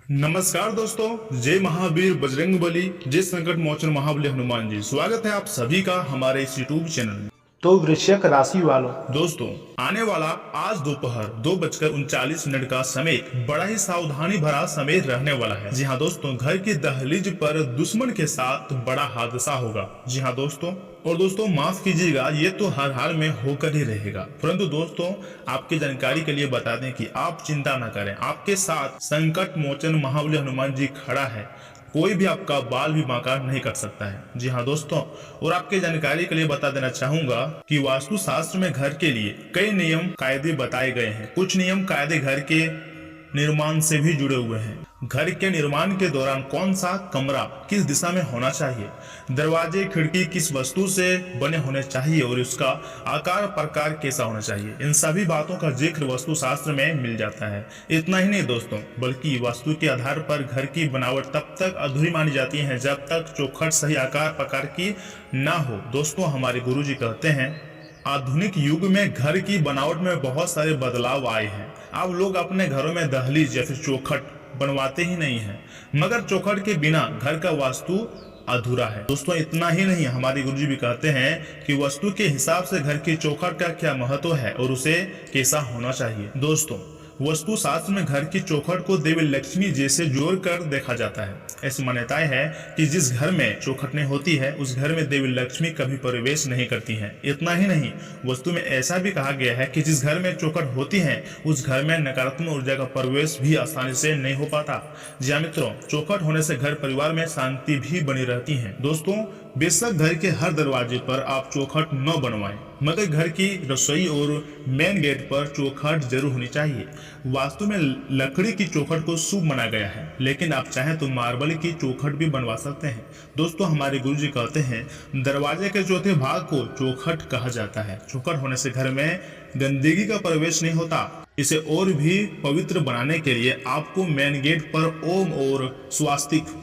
नमस्कार दोस्तों, जय महावीर बजरंगबली, जय संकट मोचन महाबली हनुमान जी। स्वागत है आप सभी का हमारे इस यूट्यूब चैनल में। तो वृश्चिक राशि वालों, दोस्तों, आने वाला आज दोपहर 2:39 का समय बड़ा ही सावधानी भरा समय रहने वाला है। जी हाँ दोस्तों, घर की दहलीज पर दुश्मन के साथ बड़ा हादसा होगा। जी हाँ दोस्तों, और दोस्तों माफ कीजिएगा, ये तो हर हाल में होकर ही रहेगा। परंतु दोस्तों, आपकी जानकारी के लिए बता दें कि आप चिंता न करें, आपके साथ संकट मोचन महाबली हनुमान जी खड़ा है। कोई भी आपका बाल भी बांका नहीं कर सकता है। जी हाँ दोस्तों, और आपकी जानकारी के लिए बता देना चाहूंगा कि वास्तु शास्त्र में घर के लिए कई नियम कायदे बताए गए हैं। कुछ नियम कायदे घर के निर्माण से भी जुड़े हुए हैं। घर के निर्माण के दौरान कौन सा कमरा किस दिशा में होना चाहिए, दरवाजे खिड़की किस वस्तु से बने होने चाहिए और उसका आकार प्रकार कैसा होना चाहिए, इन सभी बातों का जिक्र वास्तु शास्त्र में मिल जाता है। इतना ही नहीं दोस्तों, बल्कि वास्तु के आधार पर घर की बनावट तब तक अधूरी मानी जाती है जब तक चौखट सही आकार प्रकार की ना हो। दोस्तों, हमारे गुरुजी कहते हैं आधुनिक युग में घर की बनावट में बहुत सारे बदलाव आए हैं। अब लोग अपने घरों में दहलीज या फिर चौखट बनवाते ही नहीं है, मगर चौखट के बिना घर का वास्तु अधूरा है। दोस्तों, इतना ही नहीं, हमारे गुरुजी भी कहते हैं कि वस्तु के हिसाब से घर की चौखट का क्या महत्व है और उसे कैसा होना चाहिए। दोस्तों, वस्तु शास्त्र में घर की चौखट को देवी लक्ष्मी जैसे जोड़कर देखा जाता है। ऐसी मान्यताएं है कि जिस घर में चौखट नहीं होती है उस घर में देवी लक्ष्मी कभी प्रवेश नहीं करती हैं। इतना ही नहीं, वस्तु में ऐसा भी कहा गया है कि जिस घर में चौखट होती है उस घर में नकारात्मक ऊर्जा का प्रवेश भी आसानी से नहीं हो पाता। जी हाँ मित्रों, चौखट होने से घर परिवार में शांति भी बनी रहती है। दोस्तों, बेशक घर के हर दरवाजे पर आप चौखट न बनवाएं, मगर घर की रसोई और मेन गेट पर चौखट जरूर होनी चाहिए। वास्तु में लकड़ी की चौखट को शुभ माना गया है, लेकिन आप चाहें तो मार्बल की चौखट भी बनवा सकते हैं। दोस्तों, हमारे गुरुजी कहते हैं दरवाजे के चौथे भाग को चौखट कहा जाता है। चौखट होने से घर में गंदगी का प्रवेश नहीं होता। इसे और भी पवित्र बनाने के लिए आपको मेन गेट पर ओम और स्वास्तिक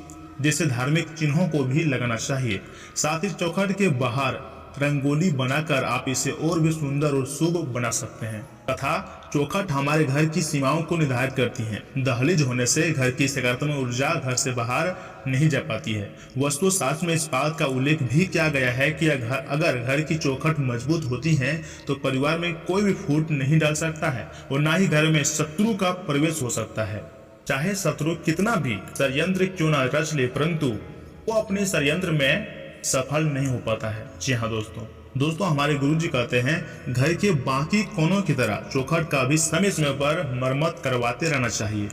जैसे धार्मिक चिन्हों को भी लगाना चाहिए। साथ ही चौखट के बाहर रंगोली बनाकर आप इसे और भी सुंदर और शुभ बना सकते हैं। तथा चौखट हमारे घर की सीमाओं को निर्धारित करती है। दहलीज होने से घर की सकारात्मक ऊर्जा घर से बाहर नहीं जा पाती है। वास्तु शास्त्र में इस बात का उल्लेख भी किया गया है कि अगर घर की चौखट मजबूत होती है तो परिवार में कोई भी फूट नहीं डाल सकता है और न ही घर में शत्रु का प्रवेश हो सकता है। चाहे शत्रु कितना भी षड्यंत्र क्यों न रच ले, परंतु वो अपने षड्यंत्र में सफल नहीं हो पाता है। जी हाँ दोस्तों, हमारे गुरुजी कहते हैं घर के बाकी कोनों की तरह चौखट का भी समय समय पर मरम्मत करवाते रहना चाहिए।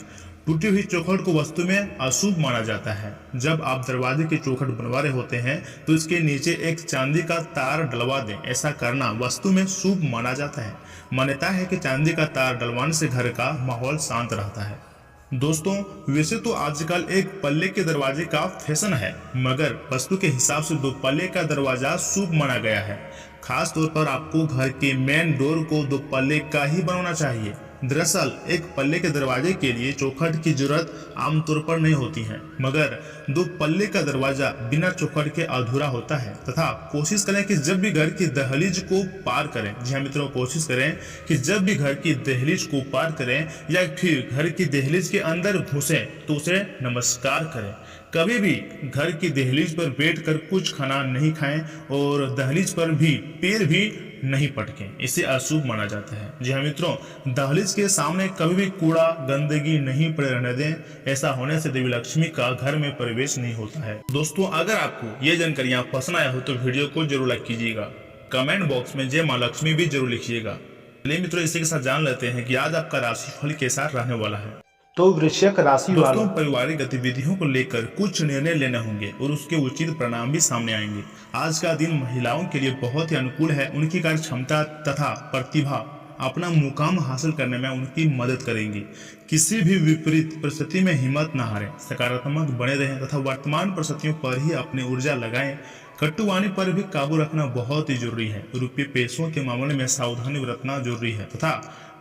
टूटी हुई चौखट को वस्तु में अशुभ माना जाता है। जब आप दरवाजे की चौखट बनवा रहे होते हैं तो इसके नीचे एक चांदी का तार डलवा दें। ऐसा करना वस्तु में शुभ माना जाता है। मान्यता है कि चांदी का तार डलवाने से घर का माहौल शांत रहता है। दोस्तों, वैसे तो आजकल एक पल्ले के दरवाजे का फैशन है, मगर वस्तु के हिसाब से दो पल्ले का दरवाजा शुभ माना गया है। खास तौर पर आपको घर के मेन डोर को दो पल्ले का ही बनाना चाहिए। दरअसल एक पल्ले के दरवाजे के लिए चौखट की जरूरत आमतौर पर नहीं होती है, मगर दो पल्ले का दरवाजा बिना चौखट के अधूरा होता है। तथा कोशिश करें कि जब भी घर की दहलीज को पार करें, जी हाँ मित्रों, कोशिश करें कि जब भी घर की दहलीज को पार करें या फिर घर की दहलीज के अंदर घुसें तो उसे नमस्कार करें। कभी भी घर की दहलीज पर बैठकर कुछ खाना नहीं खाएं और दहलीज पर भी पैर भी नहीं पटकें, इसे अशुभ माना जाता है। जी हाँ मित्रों, दहलीज के सामने कभी भी कूड़ा गंदगी नहीं पड़े रहने दें। ऐसा होने से देवी लक्ष्मी का घर में प्रवेश नहीं होता है। दोस्तों, अगर आपको ये जानकारियां पसंद आया हो तो वीडियो को जरूर लाइक कीजिएगा। कमेंट बॉक्स में जय माँ लक्ष्मी भी जरूर लिखिएगा। चलिए मित्रों, इसी के साथ जान लेते हैं कि आज आपका राशिफल कैसा रहने वाला है। तो वृश्चिक राशि दोस्तों, वालों, पारिवारिक गतिविधियों को लेकर कुछ निर्णय लेने होंगे और उसके उचित परिणाम भी सामने आएंगे। आज का दिन महिलाओं के लिए बहुत ही अनुकूल है। उनकी कार्य क्षमता तथा प्रतिभा अपना मुकाम हासिल करने में उनकी मदद करेंगी। किसी भी विपरीत परिस्थिति में हिम्मत न हारें, सकारात्मक बने रहें तथा वर्तमान परिस्थितियों पर ही अपनी ऊर्जा लगाएं। कटुवाणी पर भी काबू रखना बहुत ही जरूरी है। रुपये पैसों के मामले में सावधानी बरतना जरूरी है तथा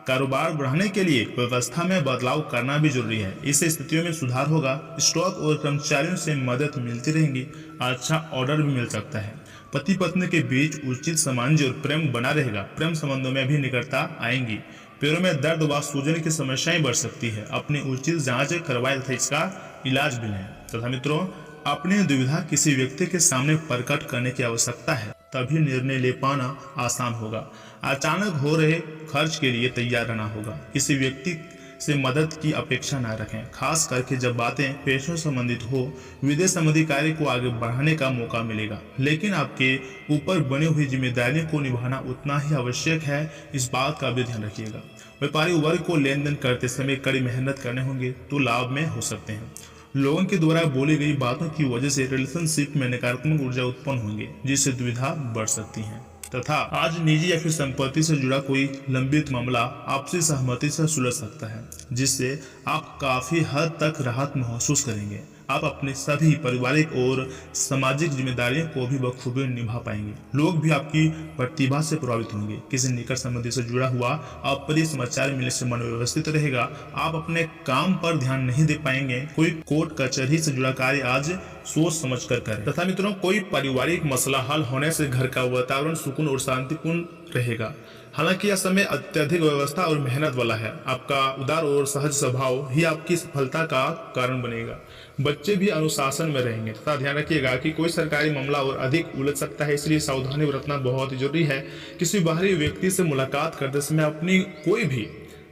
कारोबार बढ़ाने के लिए व्यवस्था में बदलाव करना भी जरूरी है। इस स्थितियों में सुधार होगा। स्टॉक और कर्मचारियों से मदद मिलती रहेंगी। अच्छा ऑर्डर भी मिल सकता है। पति पत्नी के बीच उचित सामंजस्य और प्रेम बना रहेगा। प्रेम संबंधों में भी निकटता आएंगी। पैरों में दर्द व सूजन की समस्याएं बढ़ सकती है। अपनी उचित जांच करवाएं तथा इसका इलाज भी लें। तथा मित्रों, अपनी दुविधा किसी व्यक्ति के सामने प्रकट करने की आवश्यकता है, तभी निर्णय ले पाना आसान होगा। अचानक हो रहे खर्च के लिए तैयार रहना होगा। किसी व्यक्ति से मदद की अपेक्षा न रखें, खास करके जब बातें पेशों संबंधित हो। विदेश संबंधी कार्य को आगे बढ़ाने का मौका मिलेगा, लेकिन आपके ऊपर बनी हुई जिम्मेदारियों को निभाना उतना ही आवश्यक है, इस बात का भी ध्यान रखिएगा। व्यापारी वर्ग को लेन देन करते समय कड़ी मेहनत करने होंगे तो लाभ में हो सकते हैं। लोगों के द्वारा बोली गई बातों की वजह से रिलेशनशिप में नकारात्मक ऊर्जा उत्पन्न होंगे, जिससे दुविधा बढ़ सकती है। तथा आज निजी या फिर संपत्ति से जुड़ा कोई लंबित मामला आपसी सहमति से सुलझ सकता है, जिससे आप काफी हद तक राहत महसूस करेंगे। आप अपने सभी पारिवारिक और सामाजिक जिम्मेदारियों को भी बखूबी निभा पाएंगे। लोग भी आपकी प्रतिभा से प्रभावित होंगे। किसी निकट संबंधी से जुड़ा हुआ अप्रिय समाचार मिलने से मन व्यवस्थित रहेगा। आप अपने काम पर ध्यान नहीं दे पाएंगे। कोई कोर्ट कचहरी से जुड़ा कार्य आज सोच समझ कर करें। तथा मित्रों, कोई पारिवारिक मसला हल होने से घर का वातावरण सुकून और शांतिपूर्ण रहेगा। हालांकि यह समय अत्यधिक व्यवस्था और मेहनत वाला है। आपका उदार और सहज स्वभाव ही आपकी सफलता का कारण बनेगा। बच्चे भी अनुशासन में रहेंगे। तथा ध्यान रखिएगा कि कोई सरकारी मामला और अधिक उलझ सकता है, इसलिए सावधानी बरतना बहुत ही जरूरी है। किसी बाहरी व्यक्ति से मुलाकात करते समय अपनी कोई भी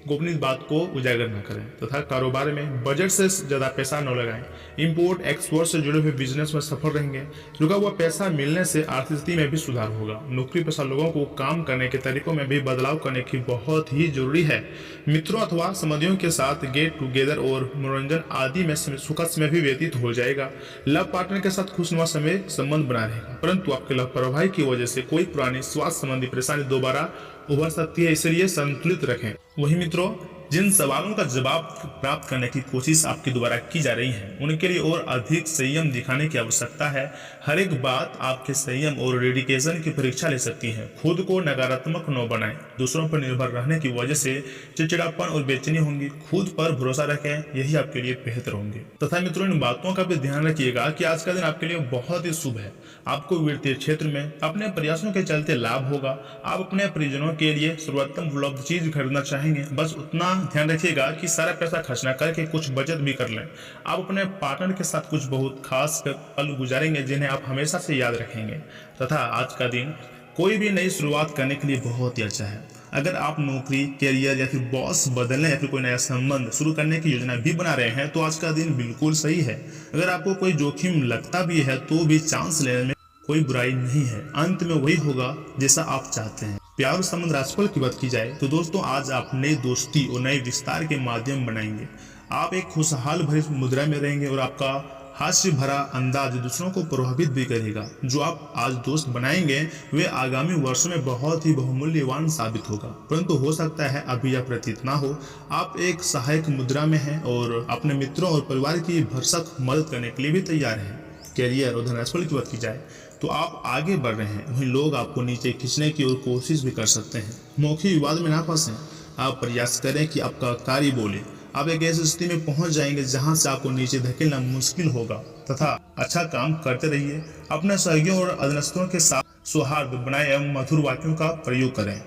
गोपनीय बात को उजागर न करें। तथा कारोबार में बजट से ज्यादा पैसा न लगाएं। इंपोर्ट एक्सपोर्ट से जुड़े हुए बिजनेस में सफल रहेंगे। रुका हुआ पैसा मिलने से आर्थिक स्थिति में भी सुधार होगा। नौकरी पेशा लोगों को काम करने के तरीकों में भी बदलाव करने की बहुत ही जरूरी है। मित्रों अथवा संबंधियों के साथ गेट टुगेदर और मनोरंजन आदि में सुखद समय भी व्यतीत हो जाएगा। लव पार्टनर के साथ खुशनुमा समय संबंध बना रहेगा, परंतु आपके लापरवाही की वजह से कोई पुरानी स्वास्थ्य संबंधी परेशानी दोबारा उभर सकती है, इसलिए संतुलित रखें। वही मित्रों, जिन सवालों का जवाब प्राप्त करने की कोशिश आपके द्वारा की जा रही है, उनके लिए और अधिक संयम दिखाने की आवश्यकता है। हर एक बात आपके संयम और डेडिकेशन की परीक्षा ले सकती है। खुद को नकारात्मक न बनाएं। दूसरों पर निर्भर रहने की वजह से चिड़चिड़ापन और बेचैनी होंगी। खुद पर भरोसा रखें, यही आपके लिए बेहतर होंगे। तथा मित्रों, इन बातों का भी ध्यान रखिएगा कि आज का दिन आपके लिए बहुत ही शुभ है। आपको वित्तीय क्षेत्र में अपने प्रयासों के चलते लाभ होगा। आप अपने परिजनों के लिए सर्वोत्तम उपलब्ध चीज खरीदना चाहेंगे। बस उतना ध्यान रखिएगा कि सारा पैसा खर्च न करके कुछ बचत भी कर लें। आप अपने पार्टनर के साथ कुछ बहुत खास पल गुजारेंगे, जिन्हें आप हमेशा से याद रखेंगे। तथा आज का दिन कोई भी नई शुरुआत करने के लिए बहुत ही अच्छा है। अगर आप नौकरी, कैरियर या फिर बॉस बदलने या फिर कोई नया संबंध शुरू करने की योजना भी बना रहे हैं, तो आज का दिन बिल्कुल सही है। अगर आपको कोई जोखिम लगता भी है तो भी चांस लेने में कोई बुराई नहीं है। अंत में वही होगा जैसा आप चाहते हैं। प्यार और संबंध राशिफल की बात की जाए तो दोस्तों, आज आप नई दोस्ती और नए विस्तार के माध्यम बनाएंगे। आप एक खुशहाल भरी मुद्रा में रहेंगे और आपका हास्य भरा अंदाज दूसरों को प्रभावित भी करेगा। जो आप आज दोस्त बनाएंगे वे आगामी वर्षों में बहुत ही बहुमूल्यवान साबित होगा, परंतु हो सकता है अभी यह प्रतीत ना हो। आप एक सहायक मुद्रा में हैं और अपने मित्रों और परिवार की भरसक मदद करने के लिए भी तैयार हैं। कैरियर और धनराशिफल की बात की जाए तो आप आगे बढ़ रहे हैं, वहीं लोग आपको नीचे खींचने की ओर कोशिश भी कर सकते हैं। मौखिक विवाद में ना फंसें। आप प्रयास करें कि आपका कार्य बोले। आप एक ऐसी स्थिति में पहुंच जाएंगे जहां से आपको नीचे धकेलना मुश्किल होगा। तथा अच्छा काम करते रहिए। अपने सहयोगियों और अधीनस्थों के साथ सौहार्द बनाए एवं मधुर वाक्यों का प्रयोग करें,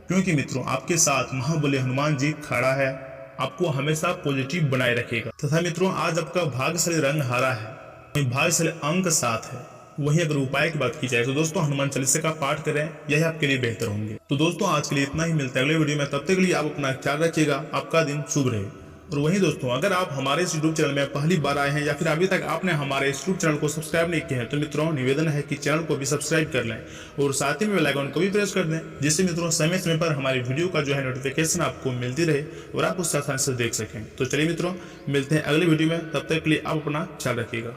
क्योंकि मित्रों आपके साथ महाबली हनुमान जी खड़ा है, आपको हमेशा पॉजिटिव बनाए रखेगा। तथा मित्रों, आज आपका भाग्यशाली रंग हरा है, भाग्यशाली अंक 7 है। वहीं अगर उपाय की बात की जाए तो दोस्तों, हनुमान चालीसा का पाठ करें, यही आपके लिए बेहतर होंगे। तो दोस्तों, आज के लिए इतना ही। मिलता है अगले वीडियो में। तब तक के लिए आप अपना ख्याल रखिएगा। आपका दिन शुभ रहे। और वहीं दोस्तों, अगर आप हमारे इस यूट्यूब चैनल में पहली बार आए हैं या फिर अभी तक आपने हमारे इस यूट्यूब चैनल को सब्सक्राइब नहीं किया है, तो मित्रों निवेदन है कि चैनल को भी सब्सक्राइब कर लें और साथ ही में बेल आइकन को भी प्रेस कर दें, जिससे मित्रों समय समय पर हमारी वीडियो का जो है नोटिफिकेशन आपको मिलती रहे और आप उससे आसानी से देख सकें। तो चलिए मित्रों, मिलते हैं अगले वीडियो में। तब तक के लिए आप अपना ख्याल रखिएगा।